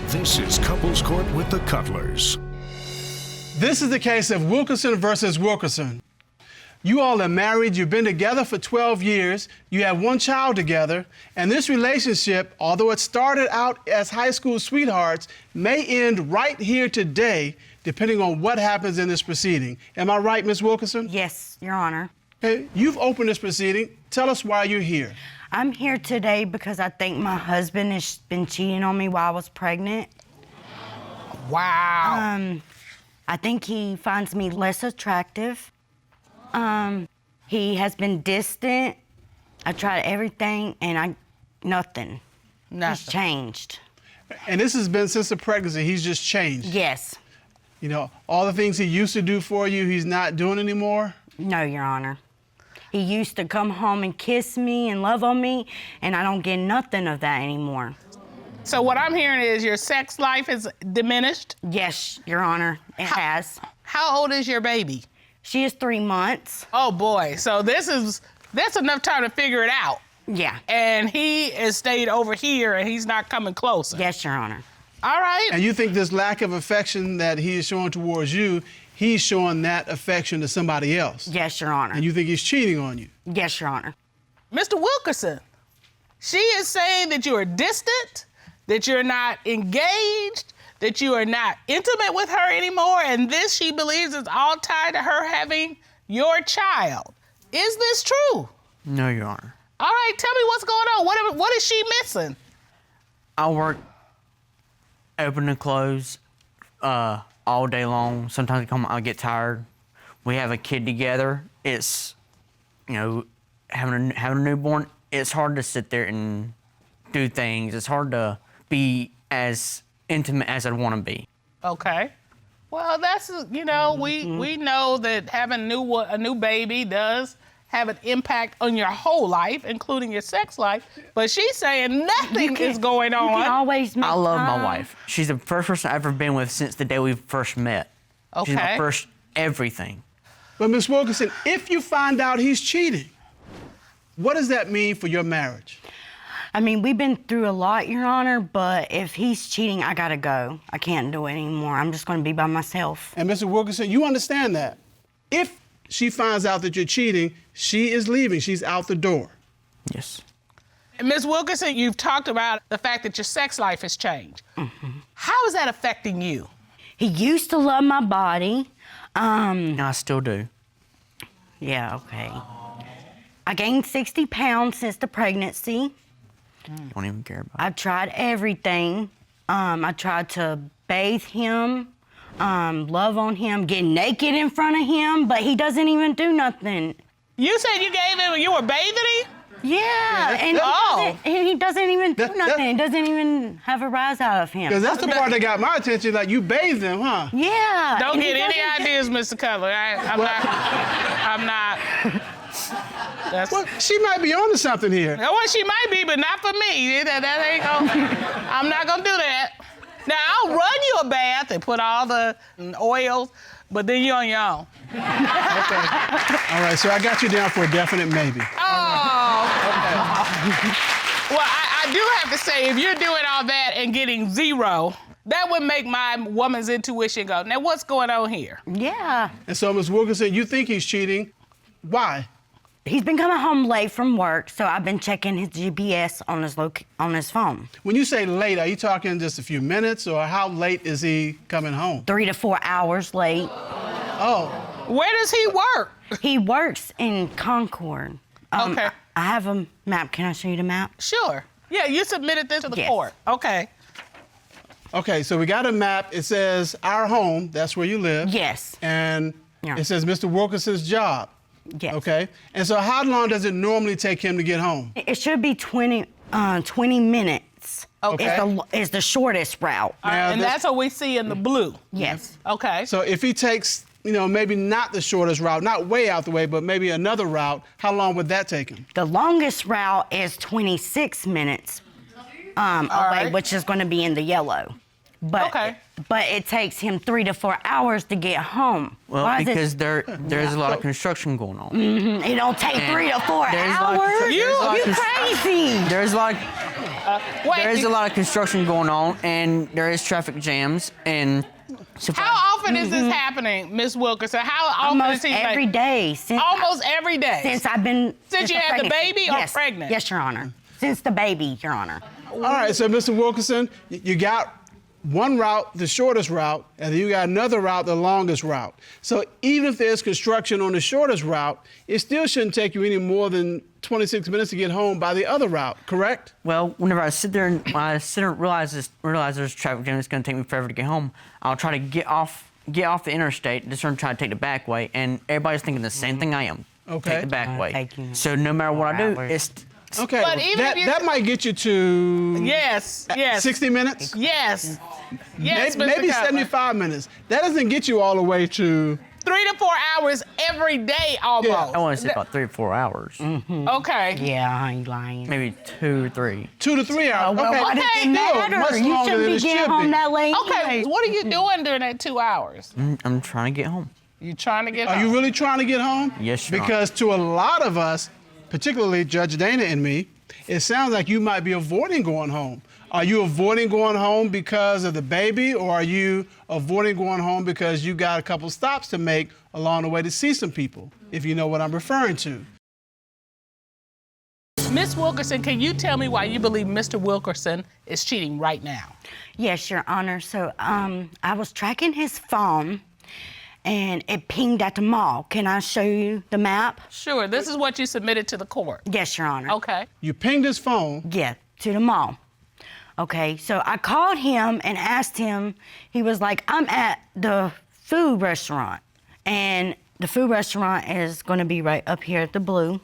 This is Couples Court with the Cutlers. This is the case of Wilkerson versus Wilkerson. You all are married, you've been together for 12 years, you have one child together, and this relationship, although it started out as high school sweethearts, may end right here today, depending on what happens in this proceeding. Am I right, Ms. Wilkerson? Yes, Your Honor. Okay, you've opened this proceeding. Tell us why you're here. I'm here today because I think my husband has been cheating on me while I was pregnant. Wow. I think he finds me less attractive. He has been distant. I tried everything and nothing. He's changed. And this has been since the pregnancy, he's just changed. Yes. You know, all the things he used to do for you, he's not doing anymore? No, Your Honor. He used to come home and kiss me and love on me, and I don't get nothing of that anymore. So what I'm hearing is your sex life is diminished? Yes, Your Honor, it has. How old is your baby? She is 3 months. Oh boy, so that's enough time to figure it out. Yeah. And he has stayed over here and he's not coming closer. Yes, Your Honor. All right. And you think this lack of affection that he is showing towards you, he's showing that affection to somebody else? Yes, Your Honor. And you think he's cheating on you? Yes, Your Honor. Mr. Wilkerson, she is saying that you are distant, that you're not engaged, that you are not intimate with her anymore, and this, she believes, is all tied to her having your child. Is this true? No, Your Honor. All right, tell me what's going on. What is she missing? I work open and close all day long. Sometimes I come, I get tired. We have a kid together. It's, you know, having a newborn, it's hard to sit there and do things. It's hard to be as intimate as I'd want to be. Okay. Well, that's, you know, we know that having a new baby does have an impact on your whole life, including your sex life. But she's saying nothing is going on. You can always make I love my time. wife. She's the first person I've ever been with since the day we first met. Okay. She's my first everything. But Ms. Wilkerson, if you find out he's cheating, what does that mean for your marriage? I mean, we've been through a lot, Your Honor, but if he's cheating, I gotta go. I can't do it anymore. I'm just gonna be by myself. And Mr. Wilkerson, you understand that. If she finds out that you're cheating, she is leaving. She's out the door. Yes. And Ms. Wilkerson, you've talked about the fact that your sex life has changed. How is that affecting you? He used to love my body. And I still do. Yeah, okay. I gained 60 pounds since the pregnancy. Don't even care about it. I've tried everything. I tried to bathe him, love on him, get naked in front of him, but he doesn't even do nothing. You said you were bathing him? Yeah, and he doesn't even do nothing. He doesn't even have a rise out of him. Because that's the part that got my attention, like you bathed him, huh? Yeah. Don't and get he any doesn't- ideas, Mr. Cutler. I'm not. Well, she might be onto something here. Well, she might be, but not for me. That ain't gonna. I'm not gonna do that. Now I'll run you a bath and put all the oils, but then you're on your own. Okay. All right, so I got you down for a definite maybe. Oh. Okay. Well, I do have to say, if you're doing all that and getting 0, that would make my woman's intuition go, now what's going on here? Yeah. And so, Ms. Wilkerson, you think he's cheating. Why? He's been coming home late from work, so I've been checking his GPS on his phone. When you say late, are you talking just a few minutes, or how late is he coming home? 3 to 4 hours late. Oh. Where does he work? He works in Concord. Okay. I have a map. Can I show you the map? Sure. Yeah, you submitted this to the Yes. court. Okay. Okay, so we got a map. It says our home, that's where you live. Yes. And Yeah. it says Mr. Wilkerson's job. Yes. Okay. And so how long does it normally take him to get home? It should be 20 minutes. Okay. Is the shortest route. And that's what we see in the blue. Yes. Okay. So if he takes, you know, maybe not the shortest route, not way out the way, but maybe another route, how long would that take him? The longest route is 26 minutes away, right. which is going to be in the yellow. But, Okay. But it takes him 3 to 4 hours to get home. Well, Why is it- because there's a lot of construction going on. It don't take 3 to 4 there's a lot of hours. constru- You there's a lot of constru- crazy. There's like, Wait, There is a lot of construction going on, and there is traffic jams, and so how often is this happening, Miss Wilkerson? How often Almost is he every day. Almost every day. Since I've been. Since you the had the pregnancy. baby or Yes. pregnant? Yes, Your Honor. Since the baby, Your Honor. All right, so Mr. Wilkerson, you got one route, the shortest route, and then you got another route, the longest route. So even if there's construction on the shortest route, it still shouldn't take you any more than 26 minutes to get home by the other route, correct? well, whenever I sit there and realize there's traffic jam, it's going to take me forever to get home. I'll try to get off the interstate, just try to take the back way, and everybody's thinking the same thing I am. Okay. Take the back way. thank you. So no matter what I do, it's Okay, But even if that might get you to Yes. 60 minutes? Yes. Yes, Mr. Maybe Cutler. 75 minutes. That doesn't get you all the way to 3 to 4 hours every day almost. I want to say about 3 or 4 hours, Okay. Yeah, I ain't lying. maybe 2 or 3. 2 to 3 hours. Well, okay, why does okay, it still matter? much You longer shouldn't than be it getting should home be. that late. Okay, anyways. what are you doing during that 2 hours? I'm trying to get home. You trying to get Are home? you really trying to get home? Yes, Your Honor. Because to a lot of us, particularly Judge Dana and me, it sounds like you might be avoiding going home. Are you avoiding going home because of the baby, or are you avoiding going home because you got a couple stops to make along the way to see some people, if you know what I'm referring to? Miss Wilkerson, can you tell me why you believe Mr. Wilkerson is cheating right now? Yes, Your Honor. So I was tracking his phone, and it pinged at the mall. Can I show you the map? Sure, this is what you submitted to the court. Yes, Your Honor. Okay. You pinged his phone. Yeah, to the mall. Okay, so I called him and asked him. He was like, I'm at the food restaurant, and the food restaurant is going to be right up here at the Blue.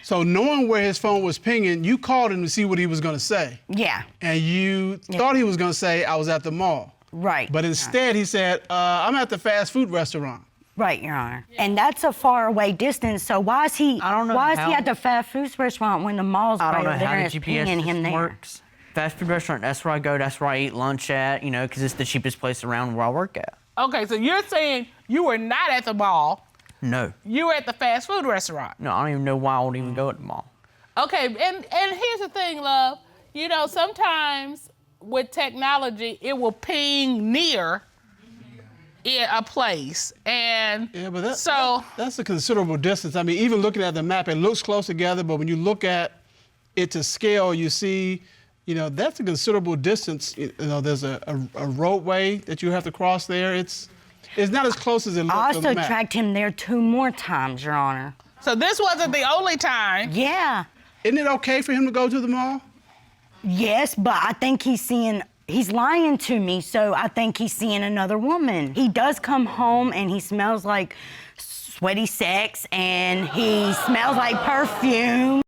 So knowing where his phone was pinging, you called him to see what he was going to say. Yeah, And you thought he was going to say, I was at the mall. right. But instead he said, I'm at the fast food restaurant. Right, Your Honor. And that's a far away distance, so why is he I don't know why is how- he at the fast food restaurant when the mall's I right don't know over there how and the it's GPS pinging him system there? works. Fast food restaurant, that's where I go, that's where I eat lunch at, because it's the cheapest place around where I work at. Okay, so you're saying you were not at the mall, No, you were at the fast food restaurant. no, I don't even know why I would even go at the mall. Okay, and here's the thing, love. You know, sometimes with technology, it will ping near a place. And Yeah, but so that's a considerable distance. I mean, even looking at the map, it looks close together, but when you look at it to scale, you see, that's a considerable distance. There's a roadway that you have to cross there. It's not as close as it looks I on the also map. tracked him there 2 more times, Your Honor. so this wasn't the only time. Yeah. Isn't it okay for him to go to the mall? Yes, but I think he's lying to me, so I think he's seeing another woman. He does come home and he smells like sweaty sex and he smells like perfume.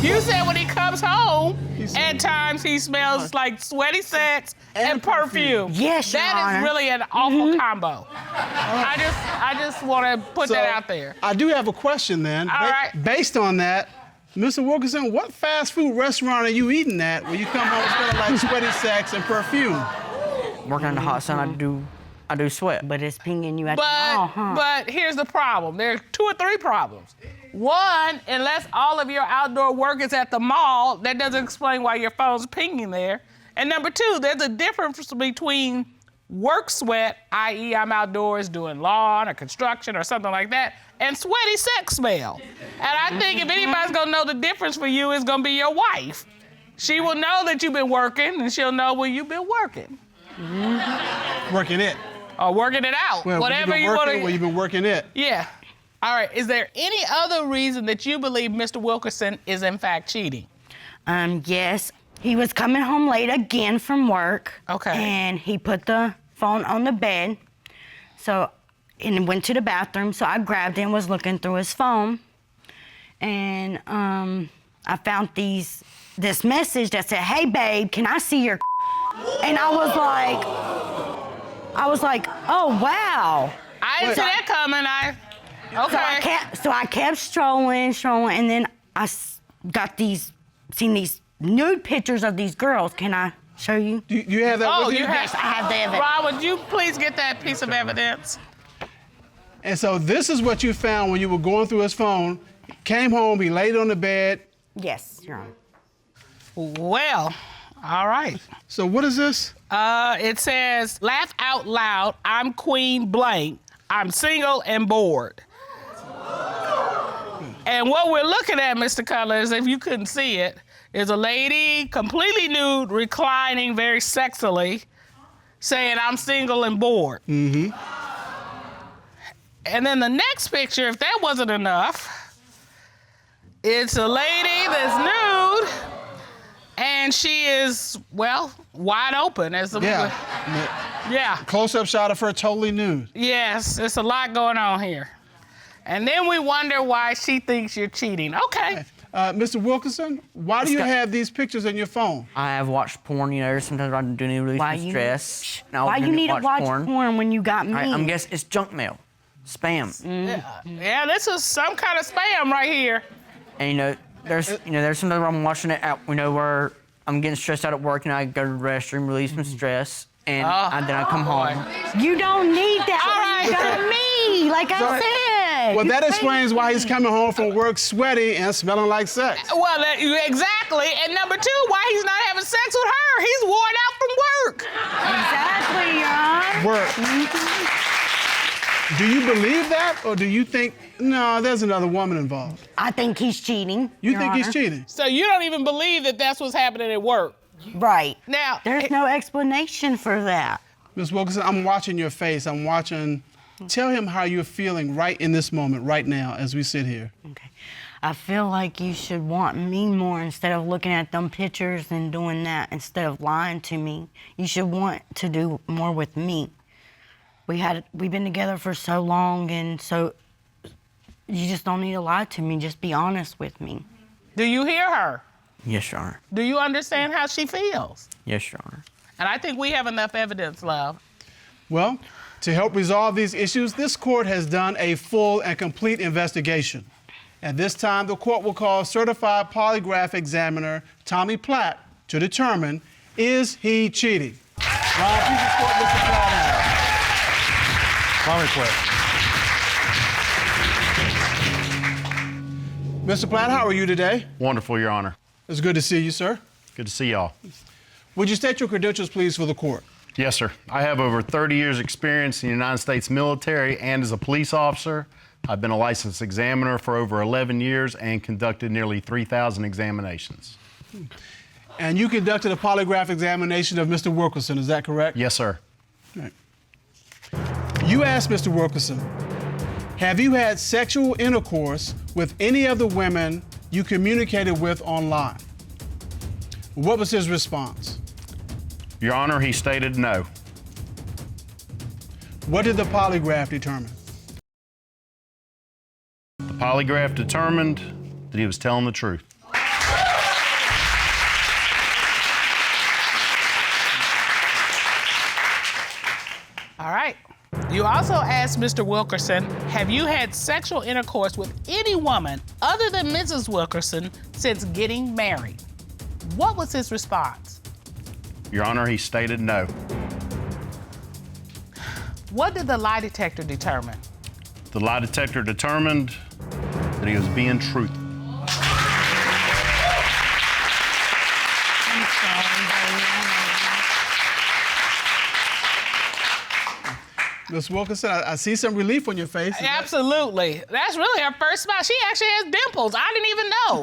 You said when he comes home, at times he smells like sweaty sex and perfume. Yes, Your That Honor. is really an awful combo. I just want to put that out there. I do have a question then. All right. Based on that, Mr. Wilkerson, what fast food restaurant are you eating at when you come home smelling like sweaty sex and perfume? Working in the hot sun, I do sweat. But it's pinging you at the mall, huh? But here's the problem. There are 2 or 3 problems. One, unless all of your outdoor work is at the mall, that doesn't explain why your phone's pinging there. And number 2, there's a difference between work sweat, i.e. I'm outdoors doing lawn or construction or something like that, and sweaty sex smell. And I think if anybody's gonna know the difference for you, it's gonna be your wife. She will know that you've been working, and she'll know when you've been working. Working it. Or working it out, Well, whatever you working, wanna. well, you've been working it. Yeah. All right, is there any other reason that you believe Mr. Wilkerson is in fact cheating? Yes. He was coming home late again from work. Okay. And he put the phone on the bed. And went to the bathroom. So I grabbed him, was looking through his phone. And I found this message that said, "Hey babe, can I see your?" And I was like, "Oh wow." I didn't see that coming. Okay. So I kept strolling, and then I seen these nude pictures of these girls. Can I show you? Do you have that Oh, with you? you have. Yes, I have the evidence. Ron, would you please get that piece of evidence? And so this is what you found when you were going through his phone. Came home, he laid on the bed. Yes, Your Honor. Well, all right. So what is this? It says, laugh out loud, I'm Queen Blank. I'm single and bored. And what we're looking at, Mr. Cutler, is, if you couldn't see it, is a lady completely nude, reclining very sexily, saying, I'm single and bored. Mm-hmm. And then the next picture, if that wasn't enough, it's a lady that's nude, and she is, well, wide open. As yeah. Close-up shot of her totally nude. Yes, there's a lot going on here. And then we wonder why she thinks you're cheating. Okay. Mr. Wilkerson, why do you have these pictures in your phone? I have watched porn, you know, sometimes I do need to release some stress. Why you need to watch porn when you got me? I'm guessing it's junk mail, spam. Yeah, this is some kind of spam right here. And there's sometimes where I'm watching it out, where I'm getting stressed out at work and I go to the restroom, release some stress, and then I come home. You don't need that. All right. You got me, like I said. Well, that explains why he's coming home from work sweaty and smelling like sex. Well, exactly. And number two, why he's not having sex with her. He's worn out from work. Exactly, Your Honor. Work. Do you believe that, or do you think, no, there's another woman involved? I think he's cheating. You think he's cheating? So you don't even believe that that's what's happening at work? Right. Now, there's no explanation for that. Ms. Wilkerson, I'm watching your face. I'm watching. Tell him how you're feeling right in this moment, right now, as we sit here. Okay. I feel like you should want me more instead of looking at them pictures and doing that instead of lying to me. You should want to do more with me. We've been together for so long, and so you just don't need to lie to me. Just be honest with me. Do you hear her? Yes, Your Honor. Do you understand how she feels? Yes, Your Honor. And I think we have enough evidence, love. Well, to help resolve these issues, this court has done a full and complete investigation. At this time, the court will call certified polygraph examiner Tommy Platt to determine, is he cheating? Ron, please escort Mr. Platt out. Tommy Platt. Mr. Platt, how are you today? Wonderful, Your Honor. It's good to see you, sir. Good to see y'all. Would you state your credentials, please, for the court? Yes, sir. I have over 30 years' experience in the United States military and as a police officer. I've been a licensed examiner for over 11 years and conducted nearly 3,000 examinations. And you conducted a polygraph examination of Mr. Wilkerson, is that correct? Yes, sir. Right. You asked Mr. Wilkerson, have you had sexual intercourse with any of the women you communicated with online? What was his response? Your Honor, he stated no. What did the polygraph determine? The polygraph determined that he was telling the truth. All right. You also asked Mr. Wilkerson, have you had sexual intercourse with any woman other than Mrs. Wilkerson since getting married? What was his response? Your Honor, he stated no. What did the lie detector determine? The lie detector determined that he was being truthful. I'm sorry, baby. Ms. Wilkerson, I see some relief on your face. Absolutely. That's really her first smile. She actually has dimples. I didn't even know.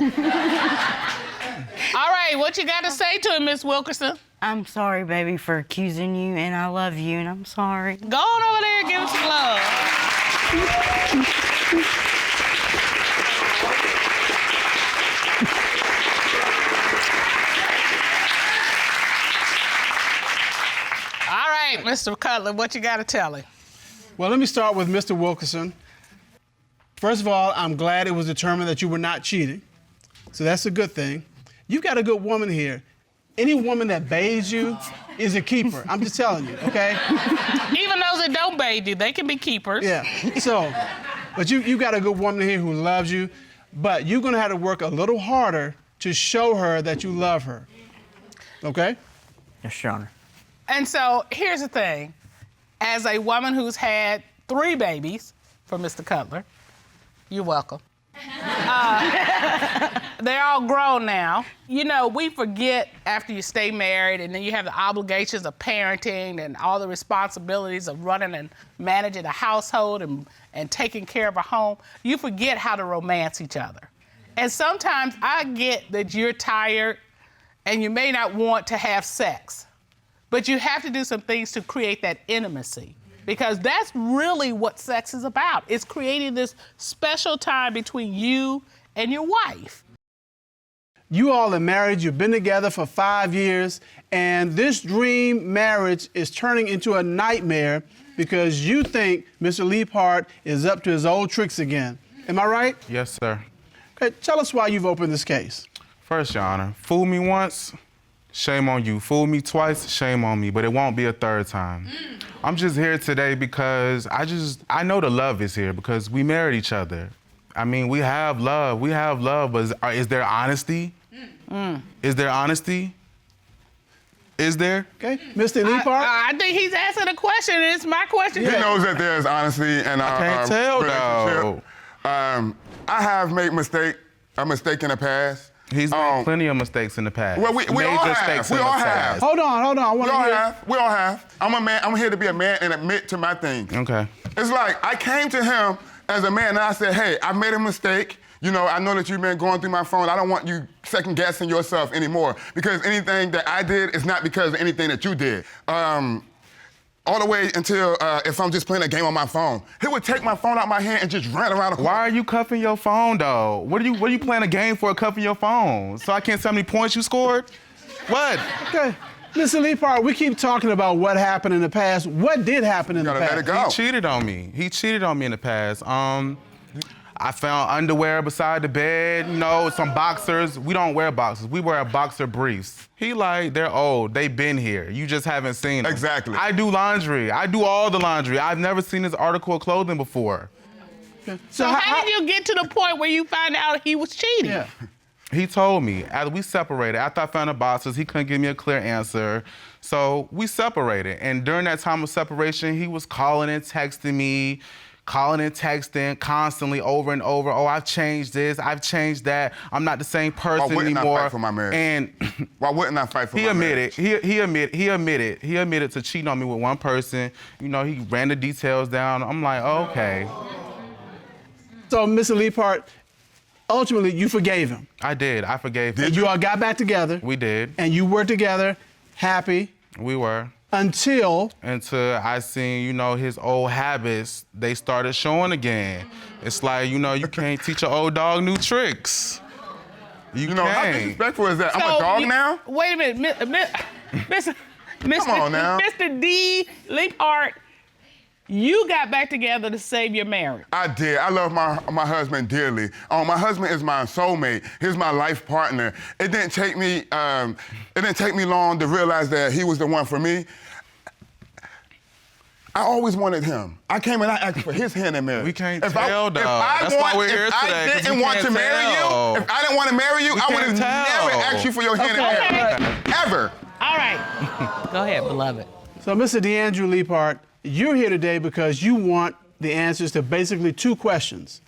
All right, what you got to say to him, Miss Wilkerson? I'm sorry, baby, for accusing you, and I love you, and I'm sorry. Go on over there and give him some love. All right, Mr. Cutler, what you got to tell him? Well, let me start with Mr. Wilkerson. First of all, I'm glad it was determined that you were not cheating. So that's a good thing. You've got a good woman here. Any woman that bathes you is a keeper. I'm just telling you, okay? Even those that don't bathe you, they can be keepers. Yeah. So, but you got a good woman here who loves you, but you're gonna have to work a little harder to show her that you love her. Okay? Yes, Your Honor. And so here's the thing. As a woman who's had 3 babies for Mr. Cutler, you're welcome. They're all grown now. You know, we forget after you stay married and then you have the obligations of parenting and all the responsibilities of running and managing a household and taking care of a home. You forget how to romance each other. And sometimes I get that you're tired and you may not want to have sex, but you have to do some things to create that intimacy. Because that's really what sex is about. It's creating this special time between you and your wife. You all are married, you've been together for 5 years, and this dream marriage is turning into a nightmare because you think Mr. Leaphart is up to his old tricks again. Am I right? Yes, sir. Okay, tell us why you've opened this case. First, Your Honor, fool me once, shame on you. Fool me twice, shame on me, but it won't be a third time. I'm just here today because I know the love is here because we married each other. I mean, we have love, but is there honesty? Is there honesty? Is there? Okay, Mr. Leaphart? I think he's asking a question, and it's my question. He knows that there's honesty in our can't tell, relationship. I have made a mistake in the past. He's made plenty of mistakes in the past. Well, we all have. We all have. Hold on. I want to hear. We all have. I'm a man. I'm here to be a man and admit to my things. Okay. It's like I came to him as a man and I said, hey, I made a mistake. You know, I know that you've been going through my phone. I don't want you second guessing yourself anymore because anything that I did is not because of anything that you did. All the way until if I'm just playing a game on my phone. He would take my phone out my hand and just run around the corner. Why are you cuffing your phone, though? What are you playing a game for cuffing your phone? So I can't see how many points you scored? What? Okay, Mr. Leaphart, we keep talking about what happened in the past. What did happen in the past? Let it go. He cheated on me. He cheated on me in the past. I found underwear beside the bed, you know, some boxers. We don't wear boxers. We wear boxer briefs. He like, they're old. They've been here. You just haven't seen them. Exactly. I do laundry. I do all the laundry. I've never seen this article of clothing before. So how did you get to the point where you found out he was cheating? Yeah. He told me, after we separated, after I found the boxers, he couldn't give me a clear answer. So we separated. And during that time of separation, he was calling and texting me, constantly over and over. Oh, I've changed this, I've changed that. I'm not the same person Why wouldn't anymore. I fight for my marriage? And why wouldn't I fight for my marriage? He admitted to cheating on me with one person. You know, he ran the details down. I'm like, okay. So, Mr. Leaphart, ultimately, you forgave him. I did. I forgave him. And you all got back together. We did. And you were together, happy. We were. Until I seen, you know, his old habits, they started showing again. It's like, you know, you can't teach an old dog new tricks. You know, how can't. disrespectful is that? I'm a dog now? Wait a minute, Mr. Come on now. Mr. D. Leaphart, you got back together to save your marriage. I did. I love my husband dearly. My husband is my soulmate. He's my life partner. It didn't take me long to realize that he was the one for me. I always wanted him. I came and I asked for his hand in marriage. We can't tell, dog. That's why we're here today. If I didn't want to marry you, if I didn't want to marry you, I would have never asked you for your hand in marriage. Ever. All right. Go ahead, beloved. So, Mr. DeAndrew Leaphart, you're here today because you want the answers to basically two questions.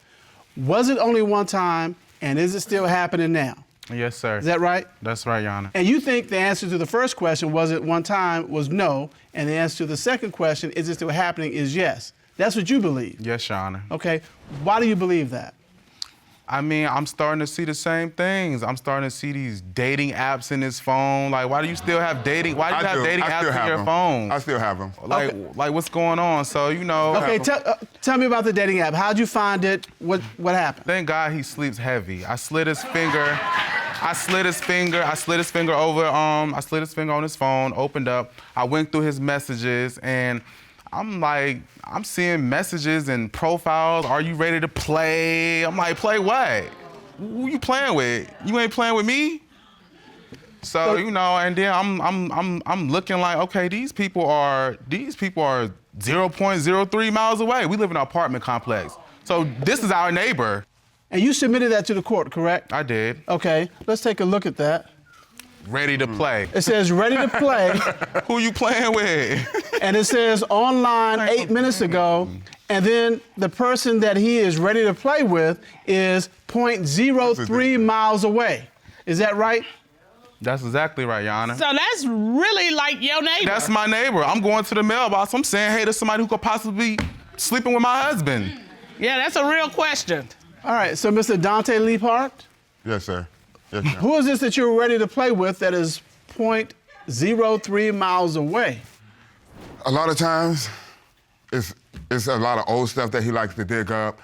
Was it only one time, and is it still happening now? Yes, sir. Is that right? That's right, Your Honor. And you think the answer to the first question, was it one time, was no, and the answer to the second question, is it still happening, is yes. That's what you believe. Yes, Your Honor. Okay, why do you believe that? I mean, I'm starting to see the same things. I'm starting to see these dating apps in his phone. Like, why do you still have dating? Why do you have dating apps in your phone? I still have them. Like what's going on? So, you know. Okay, tell me about the dating app. How'd you find it? What happened? Thank God he sleeps heavy. I slid his finger over. I slid his finger on his phone. Opened up. I went through his messages and. I'm seeing messages and profiles. Are you ready to play? I'm like, play what? Who you playing with? You ain't playing with me? So you know, and then I'm looking like, okay, these people are 0.03 miles away. We live in an apartment complex. So this is our neighbor. And you submitted that to the court, correct? I did. Okay, let's take a look at that. Ready to play. It says ready to play. Who you playing with? And it says online 8 minutes ago. And then the person that he is ready to play with is 0.03 miles away. Is that right? That's exactly right, Your Honor. So that's really like your neighbor. That's my neighbor. I'm going to the mailbox. I'm saying, hey, to somebody who could possibly be sleeping with my husband. Yeah, that's a real question. All right, so Mr. Donte Leaphart, Yes, sir. Yes, ma'am. who is this that you're ready to play with that is 0.03 miles away? A lot of times, it's a lot of old stuff that he likes to dig up.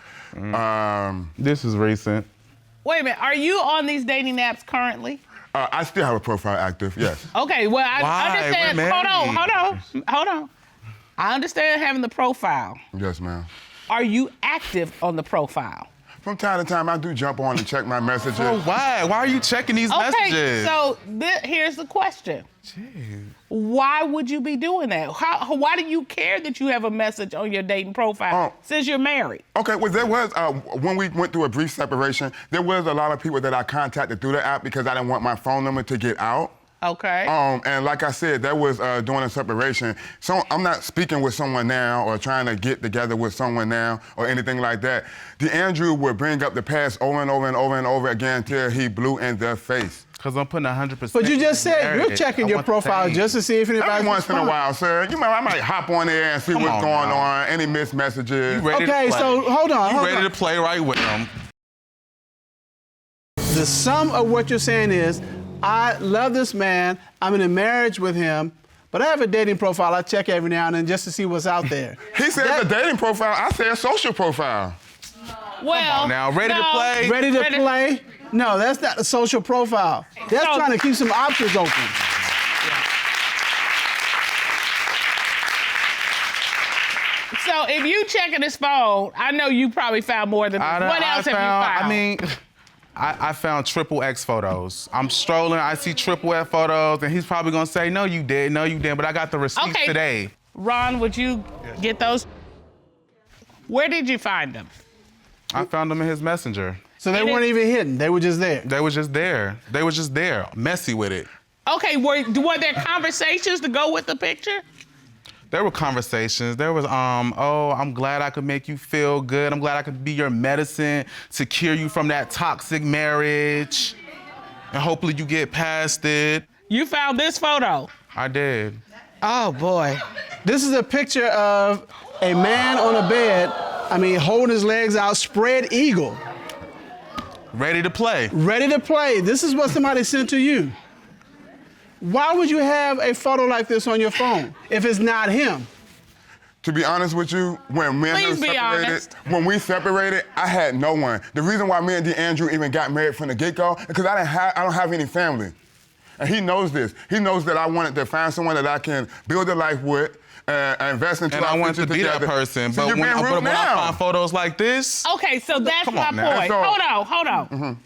This is recent. Wait a minute, are you on these dating apps currently? I still have a profile active, yes. Okay, well, I Why? understand. We're Hold on. I understand having the profile. Yes, ma'am. Are you active on the profile? From time to time, I do jump on and check my messages. Oh, why? Why are you checking these Okay, messages? so here's the question. Jeez. Why would you be doing that? Why do you care that you have a message on your dating profile since you're married? Okay, well, there was, when we went through a brief separation, there was a lot of people that I contacted through the app because I didn't want my phone number to get out. Okay. And like I said, that was during a separation. So I'm not speaking with someone now or trying to get together with someone now or anything like that. DeAndrew would bring up the past over and over and over and over again until he blew in their face. Because I'm putting 100%. But you just said married. you're checking I your want the profile same. just to see if anybody's Every once in a responding. while, sir. You know, I might hop on there and see Come what's on going now. on, any missed messages. You ready to Okay, play. so hold on. You ready to play right with them. The sum of what you're saying is, I love this man, I'm in a marriage with him, but I have a dating profile I check every now and then just to see what's out there. He said a dating profile, I said a social profile. Well, Now, ready to play? Ready to play? No, that's not a social profile. That's So- trying to keep some options open. So if you checking his phone, I know you probably found more than this. What else have you found? I mean, I found triple X photos. I'm strolling, I see triple X photos, and he's probably gonna say, no, you did, no, you didn't, but I got the receipts Okay. today. Ron, would you get those? Where did you find them? I found them in his messenger. So they weren't even hidden, they were just there. They was just there. They was just there, messy with it. Okay, were there conversations to go with the picture? There were conversations. There was, oh, I'm glad I could make you feel good. I'm glad I could be your medicine to cure you from that toxic marriage. And hopefully you get past it. You found this photo. I did. Oh, boy. This is a picture of a man on a bed, holding his legs out, spread eagle, Ready to play. ready to play. This is what somebody sent to you. Why would you have a photo like this on your phone if it's not him? To be honest with you, when me and him Please be honest. when we separated, I had no one. The reason why me and DeAndrew even got married from the get-go is because I don't have any family. And he knows this. He knows that I wanted to find someone that I can build a life with, invest into And our I wanted future to be together. that person. So But you're when being rude I now. find photos like this, Okay, so that's Come my on now. point. So- Hold on.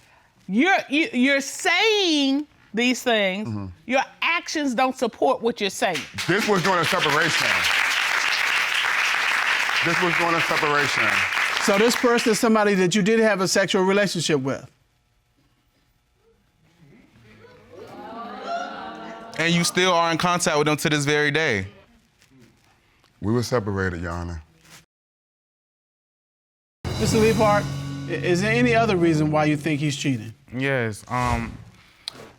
You're saying these things. Your actions don't support what you're saying. This was during a separation. This was during a separation. So this person is somebody that you did have a sexual relationship with. and you still are in contact with them to this very day. We were separated, Your Honor. Mr. Leaphart, is there any other reason why you think he's cheating? Yes.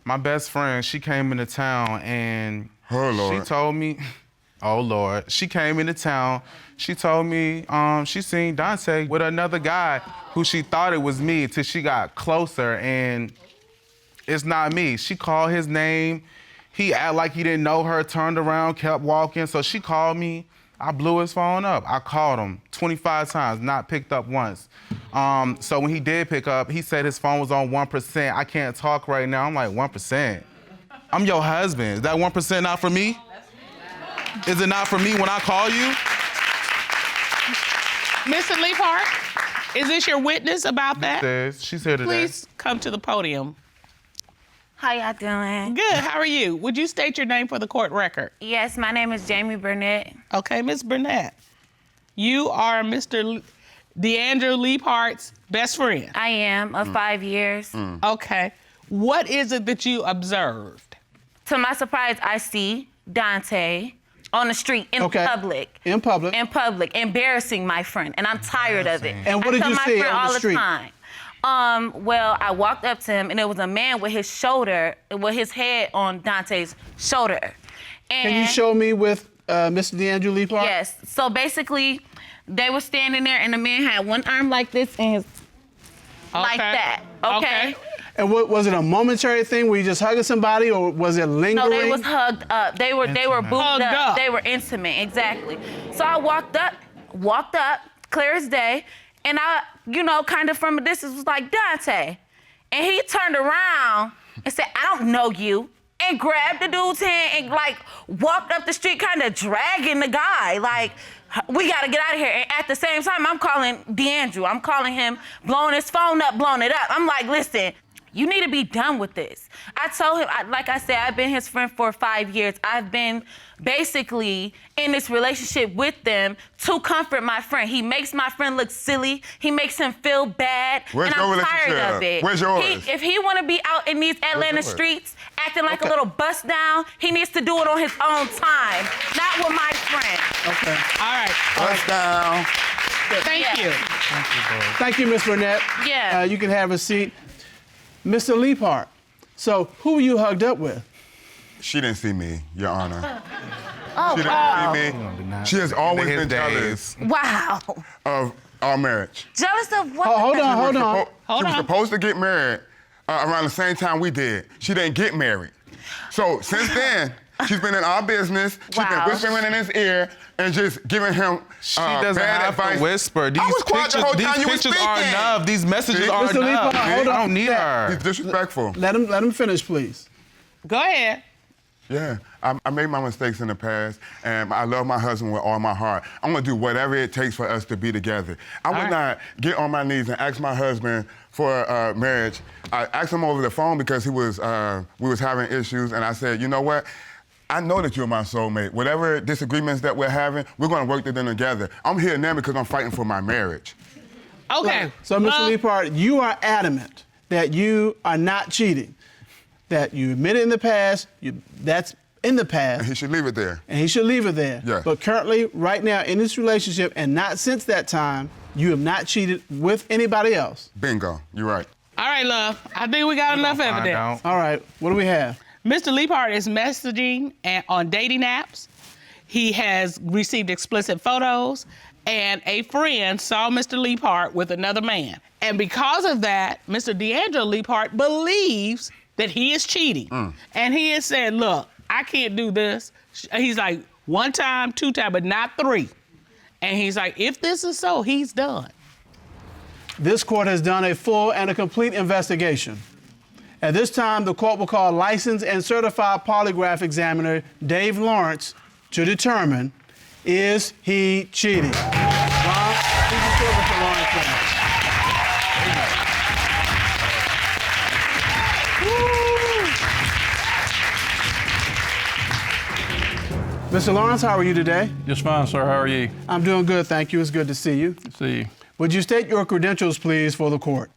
My best friend, she came into town and Oh, Lord. she told me, oh Lord, she came into town. She told me she seen Donte with another guy who she thought it was me till she got closer and it's not me. She called his name. He acted like he didn't know her, turned around, kept walking. So she called me. I blew his phone up. I called him 25 times, not picked up once. So when he did pick up, he said his phone was on 1%. I can't talk right now. I'm like, 1%? I'm your husband. Is that 1% not for me? Is it not for me when I call you? Mr. Leaphart, is this your witness about that? She's here today. Please come to the podium. How y'all doing? Good, how are you? Would you state your name for the court record? Yes, my name is Jamie Burnett. Okay, Ms. Burnett, you are Mr. DeAndre Leaphart's best friend. I am of 5 years. Okay, what is it that you observed? To my surprise, I see Donte on the street in public. In public. In public, embarrassing my friend, and I'm tired of it. And what did you see on the street? All the time. Well, I walked up to him, and it was a man with his head on Donte's shoulder. And can you show me with Mr. DeAndrew Leaphart? Yes. So basically, they were standing there, and the man had one arm like this and his like that. Okay. And what was it, a momentary thing? Were you just hugging somebody, or was it lingering? No, they was hugged up. They were booped up. They were intimate, exactly. So I walked up, clear as day, and I, kind of from a distance was like, Donte. And he turned around and said, I don't know you, and grabbed the dude's hand and walked up the street kind of dragging the guy, we gotta get out of here. And at the same time, I'm calling DeAndrew. I'm calling him, blowing his phone up, blowing it up. I'm like, listen, you need to be done with this. I told him, like I said, I've been his friend for 5 years. I've been basically in this relationship with them to comfort my friend. He makes my friend look silly. He makes him feel bad. Where's and your I'm tired of it. Where's yours? If he want to be out in these Atlanta streets acting like a little bust down, he needs to do it on his own time, not with my friend. Okay. All right. Bust down. Thank you. Thank you, Ms. Burnett. Yeah. You can have a seat. Mr. Leaphart, so who were you hugged up with? She didn't see me, Your Honor. Oh, She didn't see me. She has always been jealous Wow. of our marriage. Jealous of what? Hold on. She was supposed to get married around the same time we did. She didn't get married. So since then, she's been in our business. She's been whispering in his ear and just giving him She doesn't bad have advice. to whisper. These I was quiet the whole time you were pictures are speaking. enough. These messages See? are Mr. enough. Leaphart, hold I on. don't need her. He's disrespectful. Let him finish, please. Go ahead. Yeah, I made my mistakes in the past, and I love my husband with all my heart. I'm gonna do whatever it takes for us to be together. I would not get on my knees and ask my husband for marriage. I asked him over the phone because we was having issues, and I said, you know what? I know that you're my soulmate. Whatever disagreements that we're having, we're gonna work through them together. I'm here now because I'm fighting for my marriage. Okay. So, Mr. Leaphart, you are adamant that you are not cheating, that you admitted in the past, that's in the past. And he should leave it there. And he should leave it there. Yes. But currently, right now, in this relationship, and not since that time, you have not cheated with anybody else. Bingo, you're right. All right, love. I think we got enough evidence. All right, what do we have? Mr. Leaphart is messaging on dating apps. He has received explicit photos, and a friend saw Mr. Leaphart with another man. And because of that, Mr. DeAndre Leaphart believes that he is cheating. And he has said, look, I can't do this. He's like, 1 time, 2 times, but not 3. And he's like, if this is so, he's done. This court has done a full and a complete investigation. At this time, the court will call licensed and certified polygraph examiner Dave Lawrence to determine, is he cheating? Ron, please report Mr. Lawrence. Mr. Lawrence, how are you today? Just fine, sir. How are you? I'm doing good, thank you. It's good to see you. See you. Would you state your credentials, please, for the court?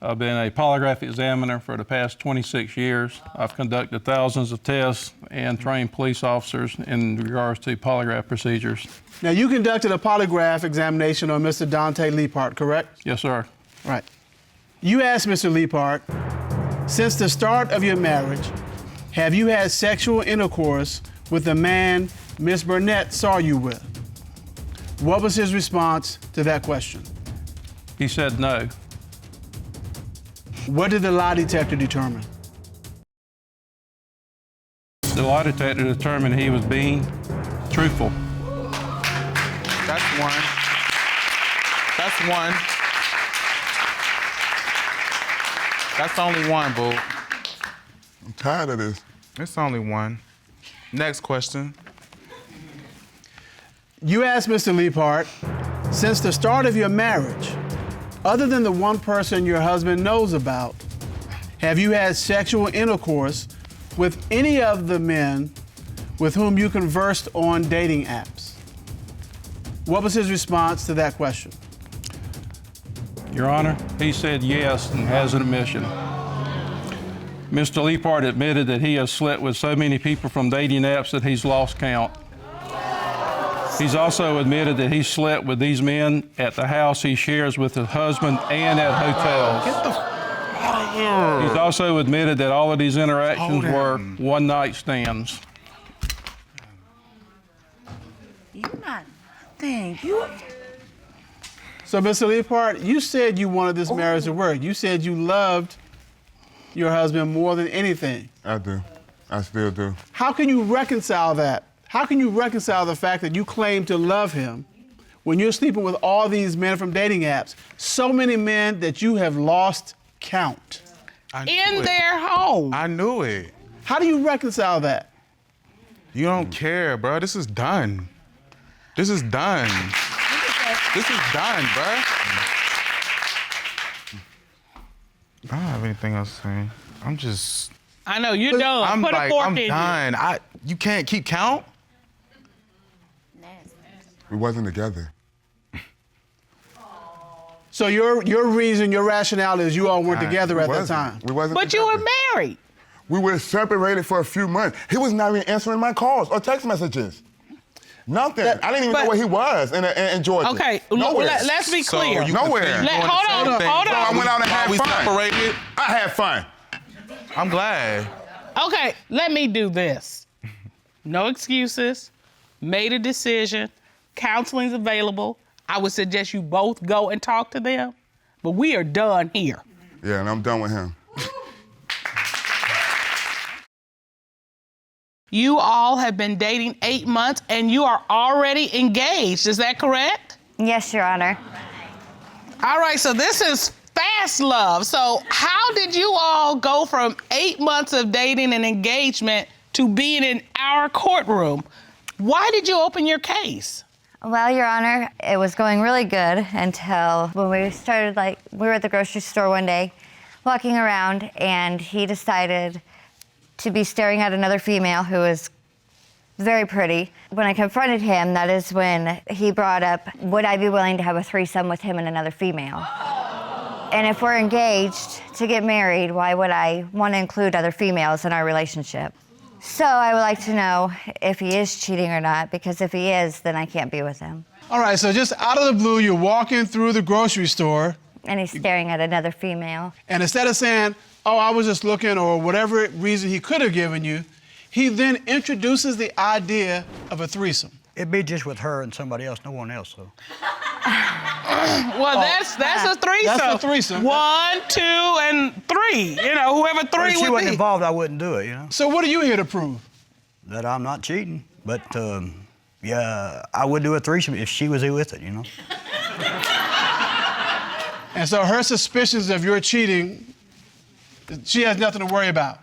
I've been a polygraph examiner for the past 26 years. I've conducted thousands of tests and trained police officers in regards to polygraph procedures. Now, you conducted a polygraph examination on Mr. Donte Leaphart, correct? Yes, sir. Right. You asked Mr. Leaphart, since the start of your marriage, have you had sexual intercourse with the man Miss Burnett saw you with? What was his response to that question? He said no. What did the lie detector determine? The lie detector determined he was being truthful. That's one. That's one. That's only one, boo. I'm tired of this. It's only one. Next question. You asked Mr. Leaphart, since the start of your marriage, other than the one person your husband knows about, have you had sexual intercourse with any of the men with whom you conversed on dating apps? What was his response to that question? Your Honor, he said yes and has an admission. Mr. Leaphart admitted that he has slept with so many people from dating apps that he's lost count. He's also admitted that he slept with these men at the house he shares with his husband and at hotels. Get the out of here. He's also admitted that all of these interactions were one-night stands. You're not nothing. You. So, Mr. Leaphart, you said you wanted this marriage to work. You said you loved your husband more than anything. I do. I still do. How can you reconcile that? How can you reconcile the fact that you claim to love him when you're sleeping with all these men from dating apps? So many men that you have lost count. In their home. I knew it. How do you reconcile that? You don't care, bro. This is done. This is done. This is done, bro. I don't have anything else to say. I'm just. I know, you're done. I'm Put like, a fork I'm in done. You can't keep count? We wasn't together. So your reason, your rationale is you all weren't together at that time. We wasn't But you together. were married. We were separated for a few months. He was not even answering my calls or text messages. Nothing. I didn't even know where he was in Georgia. Okay, Nowhere. let's be clear. So you Nowhere. Hold on. So I went out and had we fun. separated. I had fun. I'm glad. Okay, let me do this. No excuses. Made a decision. Counseling's available. I would suggest you both go and talk to them. But we are done here. Yeah, and I'm done with him. You all have been dating 8 months and you are already engaged. Is that correct? Yes, Your Honor. All right, so this is fast love. So how did you all go from 8 months of dating and engagement to being in our courtroom? Why did you open your case? Well, Your Honor, it was going really good until when we started, we were at the grocery store one day, walking around, and he decided to be staring at another female who was very pretty. When I confronted him, that is when he brought up, would I be willing to have a threesome with him and another female? And if we're engaged to get married, why would I want to include other females in our relationship? So I would like to know if he is cheating or not, because if he is, then I can't be with him. All right, so just out of the blue, you're walking through the grocery store. And he's staring at another female. And instead of saying, oh, I was just looking, or whatever reason he could have given you, he then introduces the idea of a threesome. It'd be just with her and somebody else, no one else, so. Well, that's a threesome. That's a threesome. 1, 2, and 3. You know, whoever Well, three if she would wasn't be. involved, I wouldn't do it, you know? So what are you here to prove? That I'm not cheating. But, yeah, I would do a threesome if she was here with it, you know? And so her suspicions of your cheating, she has nothing to worry about.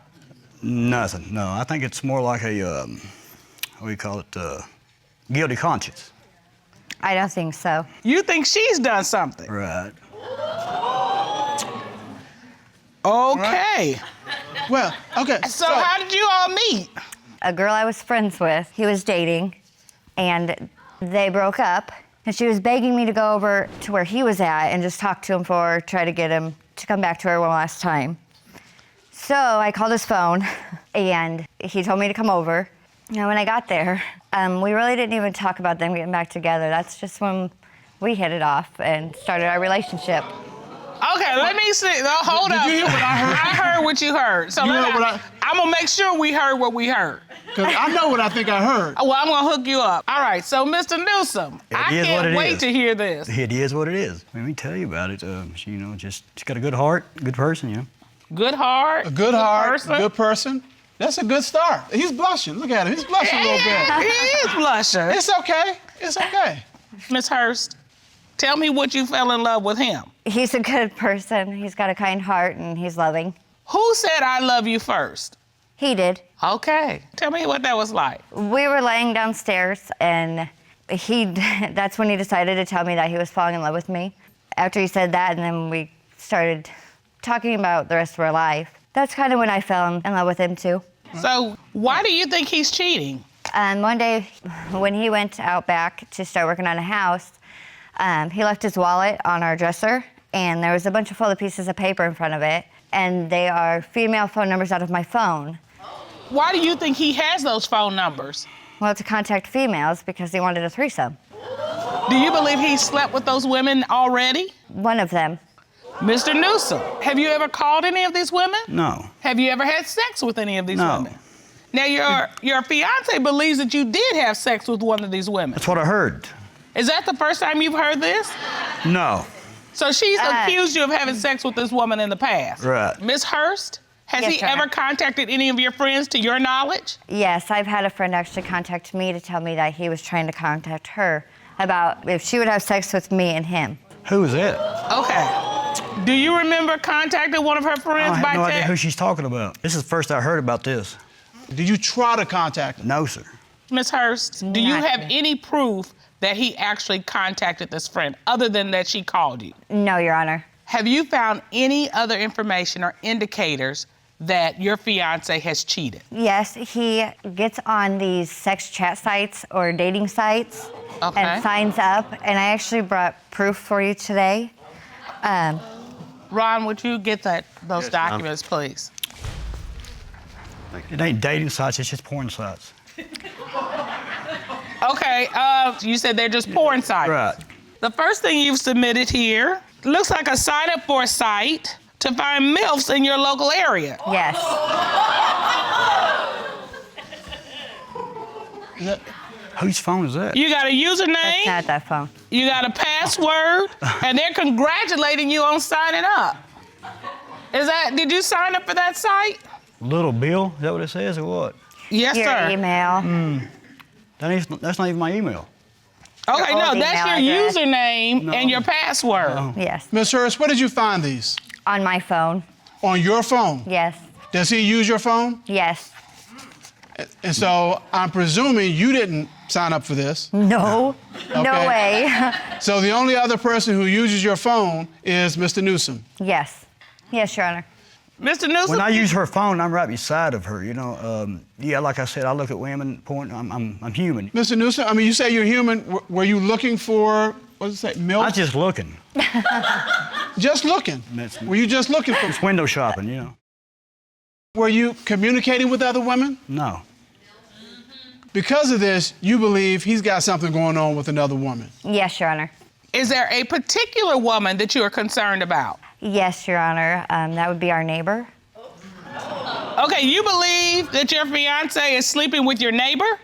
Nothing, no. I think it's more like a, what do you call it, guilty conscience. I don't think so. You think she's done something? Right. Okay. Well, okay. So how did you all meet? A girl I was friends with, he was dating, and they broke up. And she was begging me to go over to where he was at and just talk to him try to get him to come back to her one last time. So I called his phone, and he told me to come over. And when I got there, we really didn't even talk about them getting back together. That's just when we hit it off and started our relationship. Okay, let me see. Hold up. Did you hear what I heard? I heard what you heard. So You heard what I'm gonna make sure we heard what we heard. Because I know what I think I heard. Well, I'm gonna hook you up. All right, so Mr. Newsome, I is what can't it wait is. to hear this. It is what it is. Let me tell you about it. She, you know, she's got a good heart, good person, you know? Good heart. A good heart, person. a good person. That's a good start. He's blushing. Look at him. He's blushing a little bit. He is blushing. It's okay. It's okay. Miss Hurst, tell me what you fell in love with him. He's a good person. He's got a kind heart, and he's loving. Who said I love you first? He did. Okay. Tell me what that was like. We were laying downstairs, and that's when he decided to tell me that he was falling in love with me. After he said that, and then we started talking about the rest of our life. That's kind of when I fell in love with him, too. So why do you think he's cheating? One day, when he went out back to start working on a house, he left his wallet on our dresser, and there was a bunch of folded pieces of paper in front of it, and they are female phone numbers out of my phone. Why do you think he has those phone numbers? well, to contact females because he wanted a threesome. Do you believe he slept with those women already? One of them. Mr. Newsome, have you ever called any of these women? No. Have you ever had sex with any of these No. women? Now, your fiance believes that you did have sex with one of these women. That's what I heard. Is that the first time you've heard this? No. So she's accused you of having sex with this woman in the past. Right. Miss Hurst, has Yes, he Your Honor. ever contacted any of your friends to your knowledge? Yes, I've had a friend actually contact me to tell me that he was trying to contact her about if she would have sex with me and him. Who is it? Okay. Do you remember contacting one of her friends I by have no idea text? who she's talking about. This is the first I heard about this. Did you try to contact him? No, sir. Miss Hurst, do you Not have yet. any proof that he actually contacted this friend other than that she called you? No, Your Honor. Have you found any other information or indicators that your fiance has cheated? Yes, he gets on these sex chat sites or dating sites Okay. and signs up, and I actually brought proof for you today. Ron, would you get those documents, please? It ain't dating sites, it's just porn sites. Okay, you said they're just porn sites. Right. The first thing you've submitted here looks like a sign up for a site to find MILFs in your local area. Yes. Whose phone is that? You got a That's username, not that phone. you got a password, and they're congratulating you on signing up. Did you sign up for that site? Little Bill, is that what it says or what? Yes, Your sir. email. That's not even my email. Okay, Your no, old that's email your address. username and your password. Yes. Ms. Hurst, where did you find these? On my phone. On your phone? Yes. Does he use your phone? Yes. And so I'm presuming you didn't sign up for this. No. No Okay. way. So the only other person who uses your phone is Mr. Newsome. Yes. Yes, Your Honor. Mr. Newsome, When I use her phone, I'm right beside of her, you know. Yeah, like I said, I look at women, porn, I'm human. Mr. Newsome, I mean, you say you're human. Were you looking for, what does it say, milk? I was just looking. Just looking? Were you just looking for? It's window shopping, you know. Were you communicating with other women? No. Because of this, you believe he's got something going on with another woman. Yes, Your Honor. is there a particular woman that you are concerned about? Yes, Your Honor. That would be our neighbor. Okay, you believe that your fiance is sleeping with your neighbor?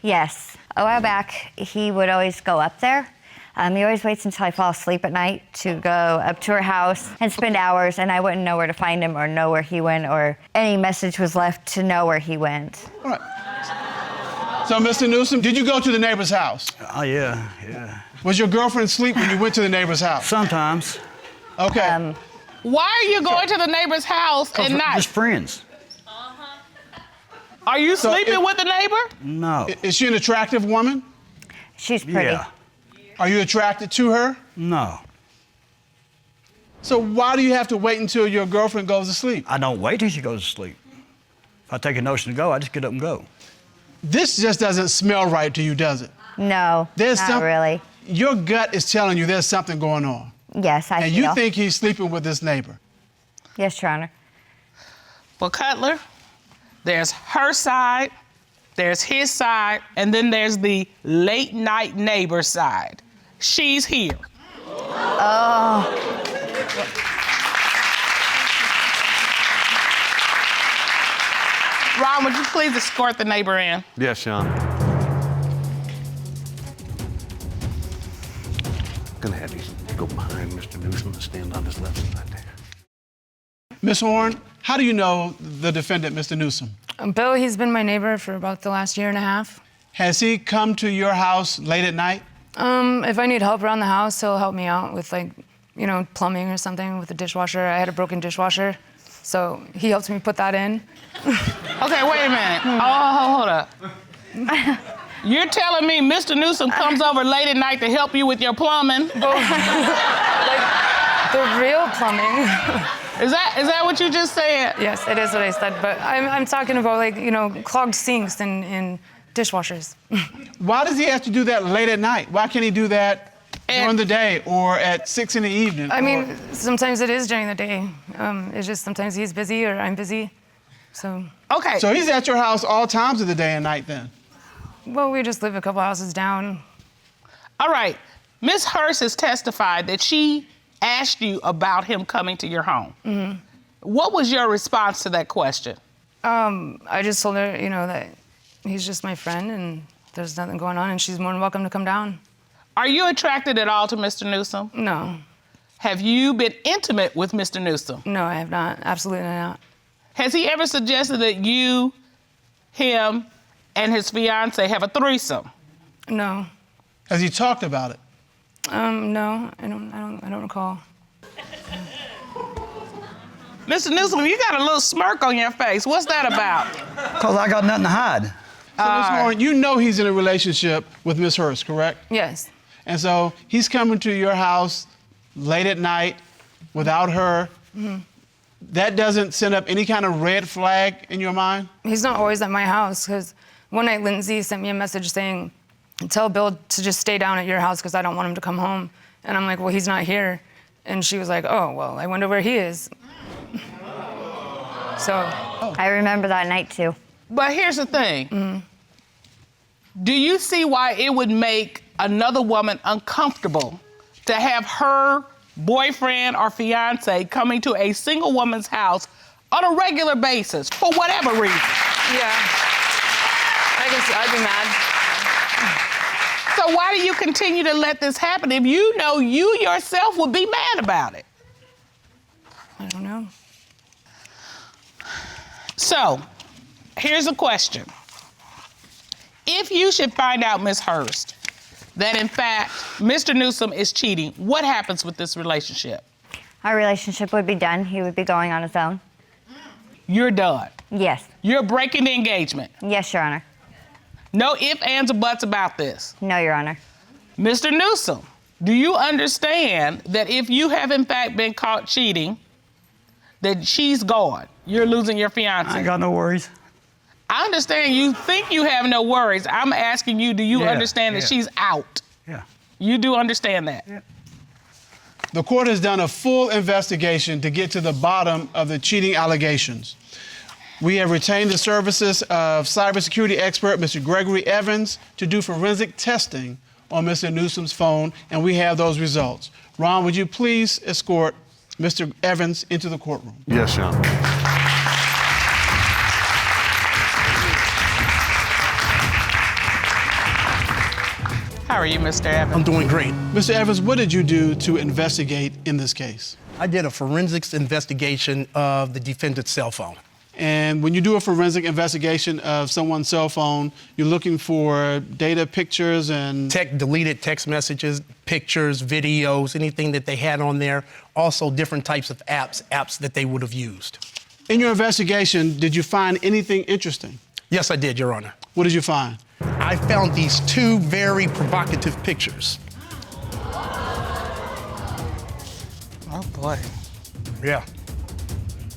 Yes. A while back, he would always go up there. He always waits until I fall asleep at night to go up to her house and spend hours, and I wouldn't know where to find him or know where he went or any message was left to know where he went. All right. So, Mr. Newsome, did you go to the neighbor's house? Oh, yeah. Was your girlfriend asleep when you went to the neighbor's house? Sometimes. Okay. Why are you going to the neighbor's house at night? Just friends. Are you sleeping with the neighbor? No. Is she an attractive woman? She's pretty. Yeah. Are you attracted to her? No. So why do you have to wait until your girlfriend goes to sleep? I don't wait till she goes to sleep. If I take a notion to go, I just get up and go. This just doesn't smell right to you, does it? No, not really. Your gut is telling you there's something going on. Yes, I And feel. you think he's sleeping with this neighbor. Yes, Your Honor. Well, Cutler, there's her side, there's his side, and then there's the late night neighbor side. She's here. Oh. Ron, would you please escort the neighbor in? Yes, Sean. Gonna have you go behind Mr. Newsome and stand on his left side there. Miss Horn, how do you know the defendant, Mr. Newsome? Bill, he's been my neighbor for about the last year and a half. Has he come to your house late at night? If I need help around the house, he'll help me out with plumbing or something with the dishwasher. I had a broken dishwasher, so he helped me put that in. Okay, wait a minute. Oh, hold up. You're telling me Mr. Newsome comes over late at night to help you with your plumbing? The real plumbing. Is that what you just said? Yes, it is what I said, but I'm talking about clogged sinks and dishwashers. Why does he have to do that late at night? Why can't he do that during the day or at 6 in the evening? I mean, sometimes it is during the day. It's just sometimes he's busy or I'm busy, so. Okay. So he's at your house all times of the day and night then? Well, we just live a couple houses down. All right. Ms. Hurst has testified that she asked you about him coming to your home. Mm-hmm. What was your response to that question? I just told her, that he's just my friend and there's nothing going on and she's more than welcome to come down. Are you attracted at all to Mr. Newsome? No. Have you been intimate with Mr. Newsome? No, I have not. Absolutely not. Has he ever suggested that you, him, and his fiancee have a threesome? No. Has he talked about it? No, I don't recall. Mr. Newsome, you got a little smirk on your face. What's that about? Because I got nothing to hide. So, Ms. Horn, you know he's in a relationship with Ms. Hurst, correct? Yes. And so he's coming to your house late at night without her. Mm-hmm. That doesn't send up any kind of red flag in your mind? He's not always at my house because one night Lindsay sent me a message saying, tell Bill to just stay down at your house because I don't want him to come home. And I'm like, well, he's not here. And she was like, oh, well, I wonder where he is. So. I remember that night too. But here's the thing. Do you see why it would make another woman uncomfortable to have her boyfriend or fiance coming to a single woman's house on a regular basis for whatever reason? Yeah. I guess I'd be mad. So why do you continue to let this happen if you know you yourself would be mad about it? I don't know. So, here's a question. If you should find out, Ms. Hurst, that in fact Mr. Newsome is cheating, what happens with this relationship? Our relationship would be done. He would be going on his own. You're done? Yes. You're breaking the engagement? Yes, Your Honor. No ifs, ands, or buts about this? No, Your Honor. Mr. Newsome, do you understand that if you have in fact been caught cheating, that she's gone? You're losing your fiance. I ain't got no worries. I understand you think you have no worries. I'm asking you, do you understand that she's out? Yeah. You do understand that? Yeah. The court has done a full investigation to get to the bottom of the cheating allegations. We have retained the services of cybersecurity expert Mr. Gregory Evans to do forensic testing on Mr. Newsome's phone, and we have those results. Ron, would you please escort Mr. Evans into the courtroom? Yes, Your Honor. How are you, Mr. Evans? I'm doing great. Mr. Evans, what did you do to investigate in this case? I did a forensics investigation of the defendant's cell phone. And when you do a forensic investigation of someone's cell phone, you're looking for data, pictures, and... Deleted text messages, pictures, videos, anything that they had on there. Also different types of apps that they would have used. In your investigation, did you find anything interesting? Yes, I did, Your Honor. What did you find? I found these two very provocative pictures. Oh, boy. Yeah.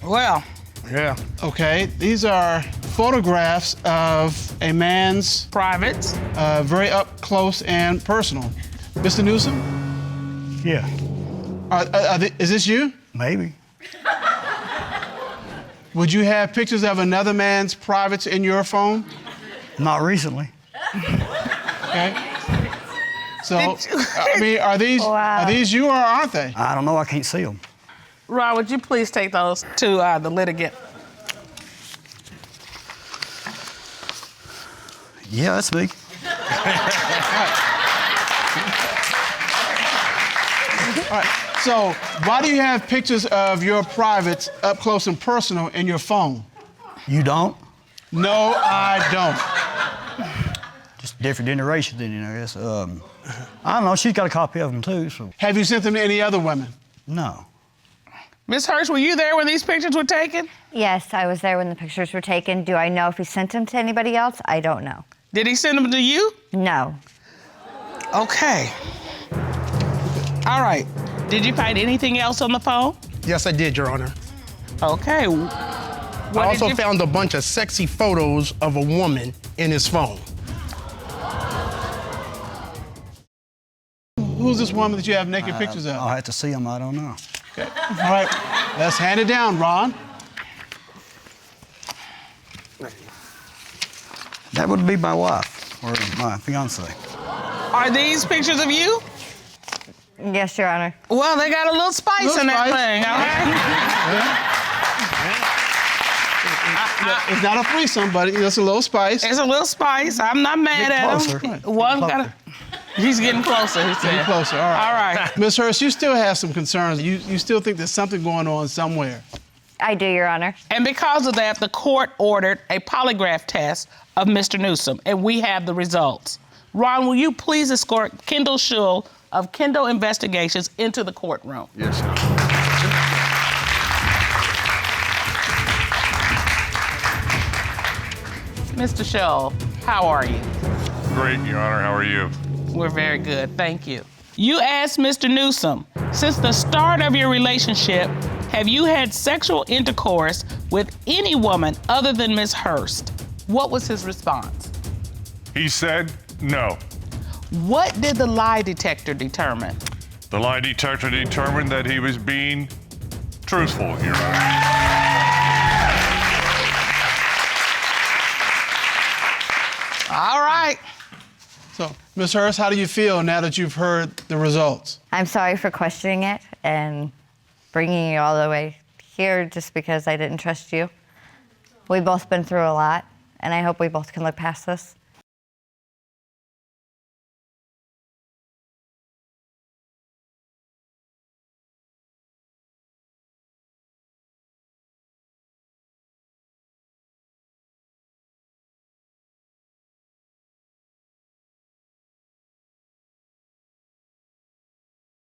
Well. Yeah. Okay, these are photographs of a man's... privates. Very up close and personal. Mr. Newsome? Yeah. Is this you? Maybe. Would you have pictures of another man's privates in your phone? Not recently. Okay. So, I mean, are these you or aren't they? I don't know. I can't see them. Ron, would you please take those to the litigant? Yeah, that's me. All right. So, why do you have pictures of your privates up close and personal in your phone? You don't? No, I don't. Just different generations, then, I guess. I don't know. She's got a copy of them, too, so. Have you sent them to any other women? No. Ms. Hurst, were you there when these pictures were taken? Yes, I was there when the pictures were taken. Do I know if he sent them to anybody else? I don't know. Did he send them to you? No. Okay. All right. Did you find anything else on the phone? Yes, I did, Your Honor. Okay. I also found a bunch of sexy photos of a woman in his phone. Who's this woman that you have naked pictures of? I'll have to see them. I don't know. Okay. All right. Let's hand it down, Ron. That would be my wife. or my fiance. Are these pictures of you? Yes, Your Honor. Well, they got a little spice in that thing, all right? It's not a threesome, but it's a little spice. It's a little spice. I'm not mad at him. One got He's getting closer, he said. Getting closer, all right. All right. Ms. Hurst, you still have some concerns. You still think there's something going on somewhere. I do, Your Honor. And because of that, the court ordered a polygraph test of Mr. Newsome, and we have the results. Ron, will you please escort Kendall Schull of Kendall Investigations into the courtroom? Yes, sir. Mr. Schull, how are you? Great, Your Honor. How are you? We're very good, thank you. You asked Mr. Newsome, since the start of your relationship, have you had sexual intercourse with any woman other than Ms. Hurst? What was his response? He said no. What did the lie detector determine? The lie detector determined that he was being truthful, Your Honor. All right. So, Ms. Hurst, how do you feel now that you've heard the results? I'm sorry for questioning it and bringing you all the way here just because I didn't trust you. We've both been through a lot, and I hope we both can look past this.